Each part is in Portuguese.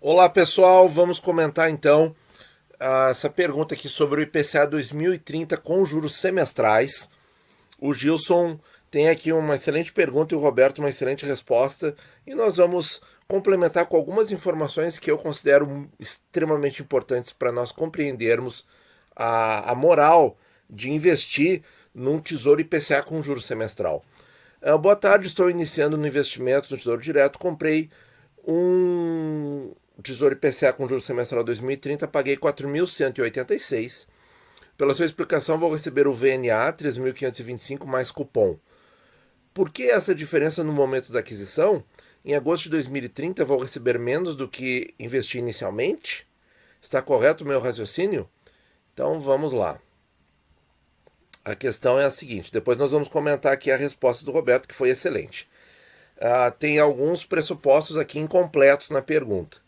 Olá pessoal, vamos comentar então essa pergunta aqui sobre o IPCA 2030 com juros semestrais. O Gilson tem aqui uma excelente pergunta e o Roberto uma excelente resposta, e nós vamos complementar com algumas informações que eu considero extremamente importantes para nós compreendermos a moral de investir num tesouro IPCA com juros semestral. Boa tarde, estou iniciando no investimento no Tesouro Direto. Comprei um Tesouro IPCA com juros semestral 2030, paguei 4.186. Pela sua explicação, vou receber o VNA 3.525 mais cupom. Por que essa diferença no momento da aquisição? Em agosto de 2030 vou receber menos do que investi inicialmente? Está correto o meu raciocínio? Então vamos lá. A questão é a seguinte, depois nós vamos comentar aqui a resposta do Roberto, que foi excelente. Tem alguns pressupostos aqui incompletos na pergunta.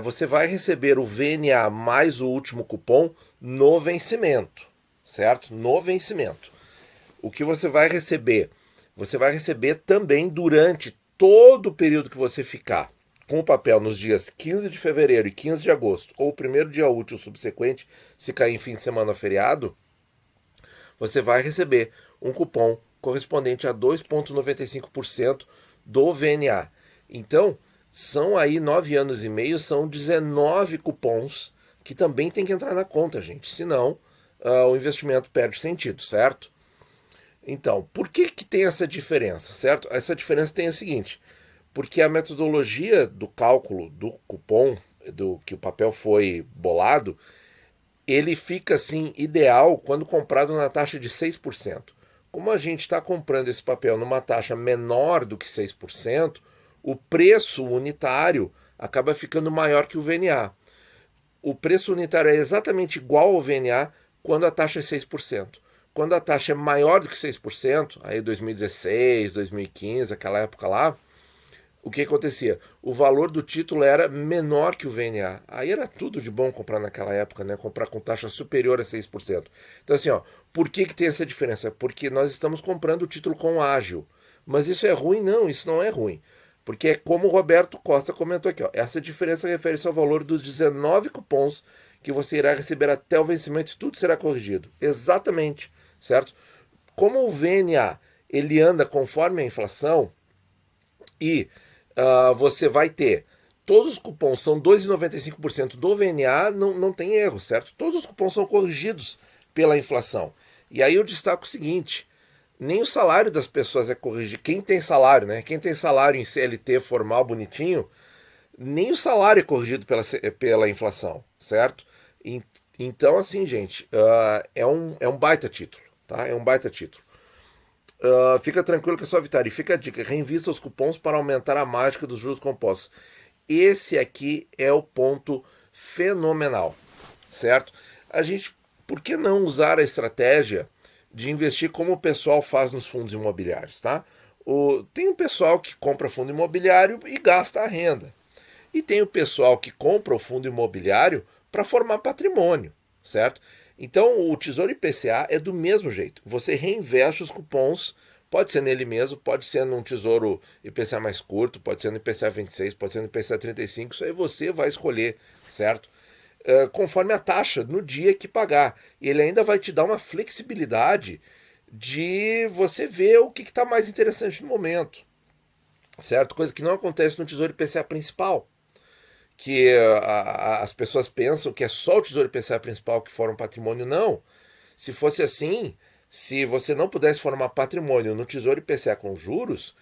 Você vai receber o VNA mais o último cupom no vencimento, certo? No vencimento. O que você vai receber? Você vai receber também durante todo o período que você ficar com o papel nos dias 15 de fevereiro e 15 de agosto, ou o primeiro dia útil subsequente, se cair em fim de semana ou feriado, você vai receber um cupom correspondente a 2,95% do VNA. Então, são aí 9 anos e meio, são 19 cupons que também tem que entrar na conta, gente. Senão, o investimento perde sentido, certo? Então, por que tem essa diferença, certo? Essa diferença tem o seguinte, porque a metodologia do cálculo do cupom, do que o papel foi bolado, ele fica assim ideal quando comprado na taxa de 6%. Como a gente está comprando esse papel numa taxa menor do que 6%, o preço unitário acaba ficando maior que o VNA. O preço unitário é exatamente igual ao VNA quando a taxa é 6%. Quando a taxa é maior do que 6%, aí 2016, 2015, aquela época lá, o que acontecia? O valor do título era menor que o VNA. Aí era tudo de bom comprar naquela época, né? Comprar com taxa superior a 6%. Então assim, ó, por que tem essa diferença? Porque nós estamos comprando o título com ágil. Mas isso é ruim? Não, isso não é ruim. Porque é como o Roberto Costa comentou aqui, ó, essa diferença refere-se ao valor dos 19 cupons que você irá receber até o vencimento e tudo será corrigido. Exatamente, certo? Como o VNA ele anda conforme a inflação e você vai ter todos os cupons são 2,95% do VNA, não tem erro, certo? Todos os cupons são corrigidos pela inflação. E aí eu destaco o seguinte, nem o salário das pessoas é corrigido. Quem tem salário, né? Quem tem salário em CLT formal, bonitinho, nem o salário é corrigido pela inflação, certo? Então, assim, gente, é um baita título, tá? É um baita título. Fica tranquilo que é só Vitari. Fica a dica: reinvista os cupons para aumentar a mágica dos juros compostos. Esse aqui é o ponto fenomenal, certo? Por que não usar a estratégia de investir como o pessoal faz nos fundos imobiliários, tá? Tem o pessoal que compra fundo imobiliário e gasta a renda. E tem o pessoal que compra o fundo imobiliário para formar patrimônio, certo? Então o Tesouro IPCA é do mesmo jeito. Você reinveste os cupons, pode ser nele mesmo, pode ser num Tesouro IPCA mais curto, pode ser no IPCA 26, pode ser no IPCA 35, isso aí você vai escolher, certo? Conforme a taxa no dia que pagar. E ele ainda vai te dar uma flexibilidade de você ver o que está mais interessante no momento, certo? Coisa que não acontece no Tesouro IPCA principal, que as pessoas pensam que é só o Tesouro IPCA principal que forma patrimônio. Não. Se fosse assim, se você não pudesse formar patrimônio no Tesouro IPCA com juros,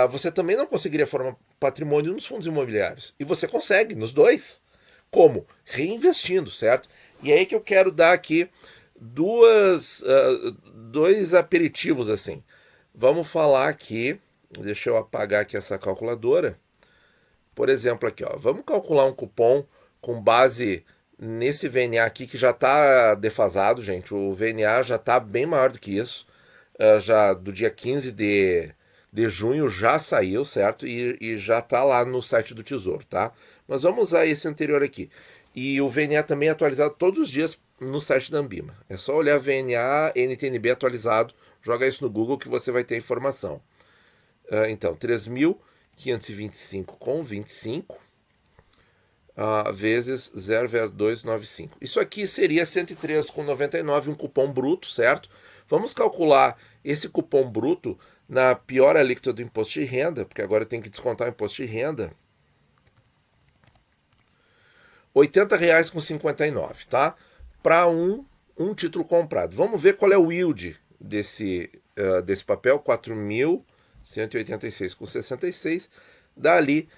você também não conseguiria formar patrimônio nos fundos imobiliários. E você consegue nos dois. Como? Reinvestindo, certo? E é aí que eu quero dar aqui dois aperitivos assim. Vamos falar aqui, deixa eu apagar aqui essa calculadora. Por exemplo, aqui, ó, vamos calcular um cupom com base nesse VNA aqui que já está defasado, gente. O VNA já está bem maior do que isso. Já do dia 15 de junho já saiu, certo? E já está lá no site do Tesouro, tá? Mas vamos usar esse anterior aqui. E o VNA também é atualizado todos os dias no site da Ambima. É só olhar VNA, NTNB atualizado, joga isso no Google que você vai ter informação. Então, 3.525 com 25 vezes 0,0295. Isso aqui seria 103,99, um cupom bruto, certo? Vamos calcular esse cupom bruto na pior alíquota do imposto de renda, porque agora tem que descontar o imposto de renda. R$ 80,59, tá? Para um título comprado. Vamos ver qual é o yield desse papel, 4.186,66, dá ali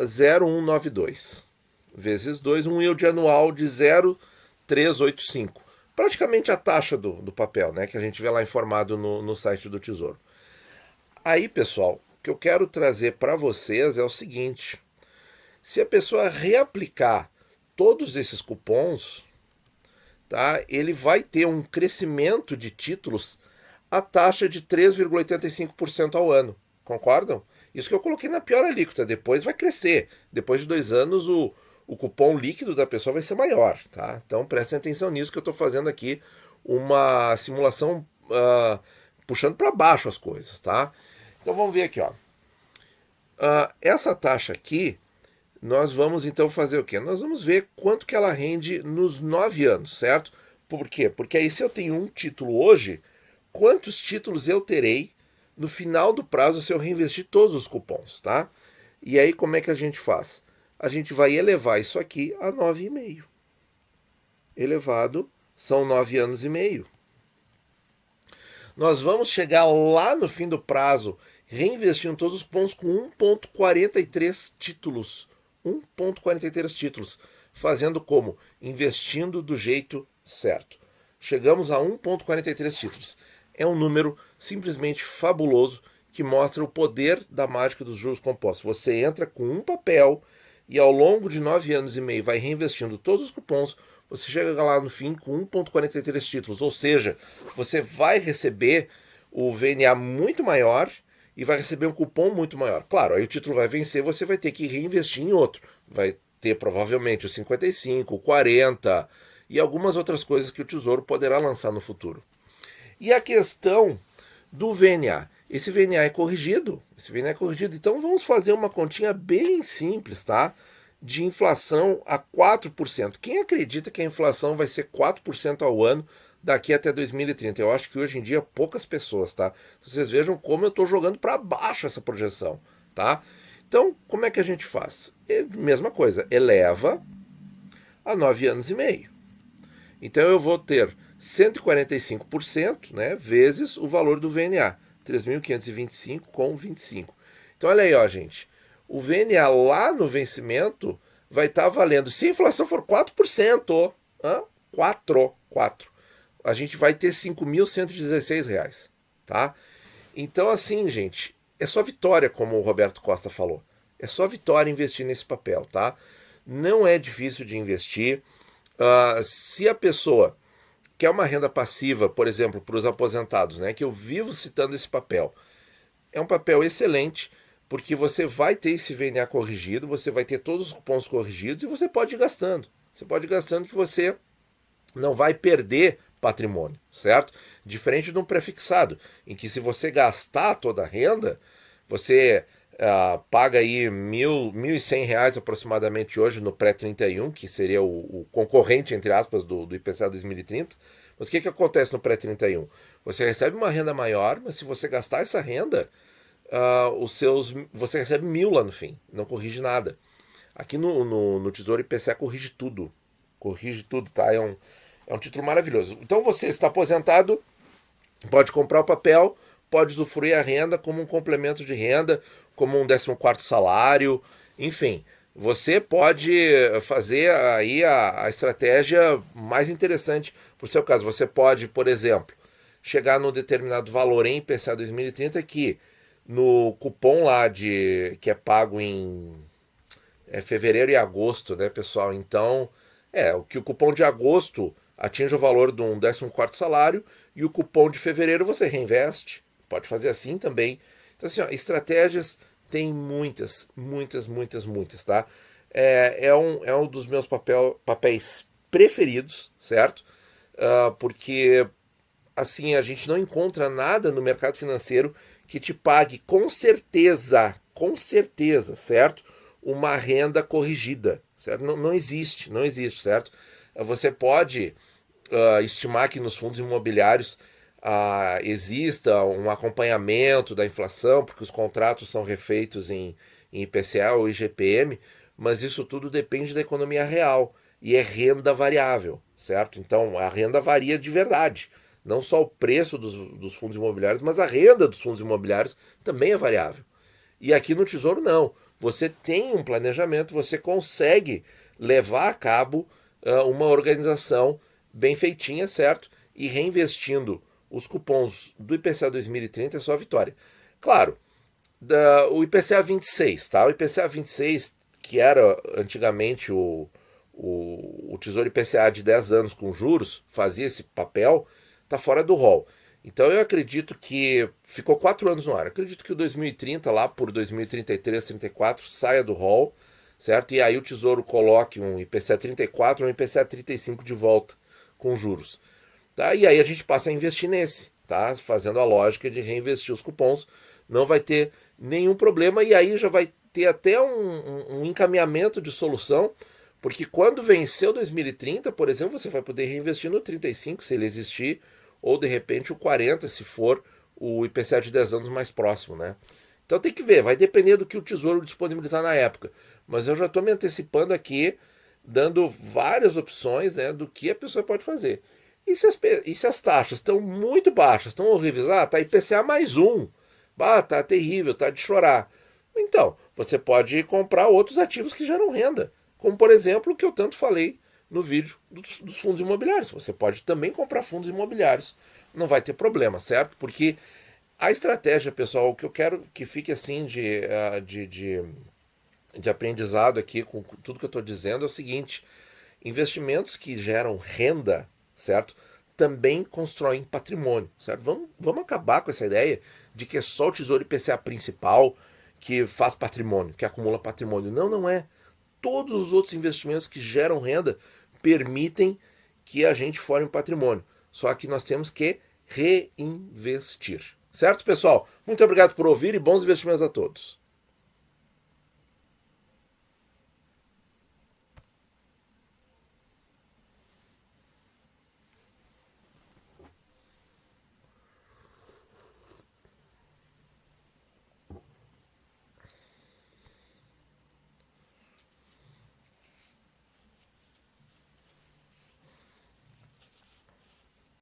0,192 vezes 2, um yield anual de 0,385. Praticamente a taxa do papel, né, que a gente vê lá informado no site do Tesouro. Aí, pessoal, o que eu quero trazer para vocês é o seguinte: se a pessoa reaplicar todos esses cupons, tá, ele vai ter um crescimento de títulos a taxa de 3,85% ao ano. Concordam? Isso que eu coloquei na pior alíquota. Depois vai crescer. Depois de 2 anos, o cupom líquido da pessoa vai ser maior. Tá? Então prestem atenção nisso que eu estou fazendo aqui uma simulação puxando para baixo as coisas. Tá? Então vamos ver aqui. Ó. Essa taxa aqui, nós vamos então fazer o quê? Nós vamos ver quanto que ela rende nos 9 anos, certo? Por quê? Porque aí se eu tenho um título hoje, quantos títulos eu terei no final do prazo se eu reinvestir todos os cupons, tá? E aí como é que a gente faz? A gente vai elevar isso aqui a 9,5. Elevado são 9 anos e meio. Nós vamos chegar lá no fim do prazo reinvestindo todos os cupons com 1,43 títulos. 1,43 títulos. Fazendo como? Investindo do jeito certo. Chegamos a 1,43 títulos. É um número simplesmente fabuloso que mostra o poder da mágica dos juros compostos. Você entra com um papel e ao longo de 9 anos e meio vai reinvestindo todos os cupons, você chega lá no fim com 1,43 títulos. Ou seja, você vai receber o VNA muito maior e vai receber um cupom muito maior. Claro, aí o título vai vencer, você vai ter que reinvestir em outro. Vai ter provavelmente o 55, o 40 e algumas outras coisas que o Tesouro poderá lançar no futuro. E a questão do VNA. Esse VNA é corrigido. Então vamos fazer uma continha bem simples, tá? De inflação a 4%. Quem acredita que a inflação vai ser 4% ao ano daqui até 2030? Eu acho que hoje em dia poucas pessoas, tá? Vocês vejam como eu estou jogando para baixo essa projeção, tá? Então, como é que a gente faz? Mesma coisa, eleva a 9 anos e meio. Então eu vou ter 145%, né, vezes o valor do VNA, 3.525,25. Então olha aí, ó, gente. O VNA lá no vencimento vai estar valendo, se a inflação for 4%, 4, a gente vai ter R$ 5.116, tá? Então assim, gente, é só vitória, como o Roberto Costa falou. É só vitória investir nesse papel, tá? Não é difícil de investir. Se a pessoa quer uma renda passiva, por exemplo, para os aposentados, né, que eu vivo citando esse papel, é um papel excelente, porque você vai ter esse VNA corrigido, você vai ter todos os cupons corrigidos e você pode ir gastando. Você pode ir gastando que você não vai perder patrimônio, certo? Diferente de um prefixado, em que se você gastar toda a renda, você paga aí R$ 1.100 aproximadamente hoje no pré-31, que seria o concorrente, entre aspas, do IPCA 2030. Mas o que acontece no pré-31? Você recebe uma renda maior, mas se você gastar essa renda, você recebe 1.000 lá no fim, não corrige nada. Aqui no Tesouro IPCA corrige tudo, tá? É um título maravilhoso. Então você está aposentado, pode comprar o papel, pode usufruir a renda como um complemento de renda, como um 14º salário, enfim. Você pode fazer aí a estratégia mais interessante para o seu caso. Você pode, por exemplo, chegar num determinado valor em IPCA 2030 que no cupom lá que é pago em fevereiro e agosto, né, pessoal? Então, o cupom de agosto atinge o valor de um 14º salário e o cupom de fevereiro você reinveste. Pode fazer assim também. Então, assim, estratégias tem muitas, tá? É um dos meus papéis preferidos, certo? Porque, assim, a gente não encontra nada no mercado financeiro que te pague com certeza, certo? Uma renda corrigida, certo? Não existe, não existe, certo? Você pode estimar que nos fundos imobiliários exista um acompanhamento da inflação, porque os contratos são refeitos em IPCA ou IGPM, mas isso tudo depende da economia real e é renda variável, certo? Então a renda varia de verdade. Não só o preço dos fundos imobiliários, mas a renda dos fundos imobiliários também é variável. E aqui no Tesouro não. Você tem um planejamento, você consegue levar a cabo uma organização bem feitinha, certo? E reinvestindo os cupons do IPCA 2030 é só vitória. Claro, o IPCA 26, tá? O IPCA 26, que era antigamente o Tesouro IPCA de 10 anos com juros, fazia esse papel, tá fora do rol. Então eu acredito que ficou 4 anos no ar. Eu acredito que o 2030, lá por 2033, 34, saia do rol, certo? E aí o Tesouro coloque um IPCA 34 ou um IPCA 35 de volta com juros. Tá? E aí a gente passa a investir nesse, tá? Fazendo a lógica de reinvestir os cupons. Não vai ter nenhum problema e aí já vai ter até um encaminhamento de solução, porque quando vencer o 2030, por exemplo, você vai poder reinvestir no 35, se ele existir, ou de repente o 40, se for o IPCA de 10 anos mais próximo, né? Então tem que ver, vai depender do que o Tesouro disponibilizar na época. Mas eu já estou me antecipando aqui, dando várias opções, né, do que a pessoa pode fazer. E se as taxas estão muito baixas, estão horríveis, tá IPCA mais um, tá terrível, tá de chorar. Então, você pode comprar outros ativos que geram renda, como por exemplo o que eu tanto falei no vídeo dos fundos imobiliários. Você pode também comprar fundos imobiliários, não vai ter problema, certo? Porque a estratégia, pessoal, o que eu quero que fique assim de aprendizado aqui com tudo que eu estou dizendo é o seguinte: investimentos que geram renda, certo? Também constroem patrimônio, certo? Vamos acabar com essa ideia de que é só o Tesouro IPCA principal que faz patrimônio, que acumula patrimônio. Não, não é. Todos os outros investimentos que geram renda permitem que a gente forme patrimônio. Só que nós temos que reinvestir. Certo, pessoal? Muito obrigado por ouvir e bons investimentos a todos.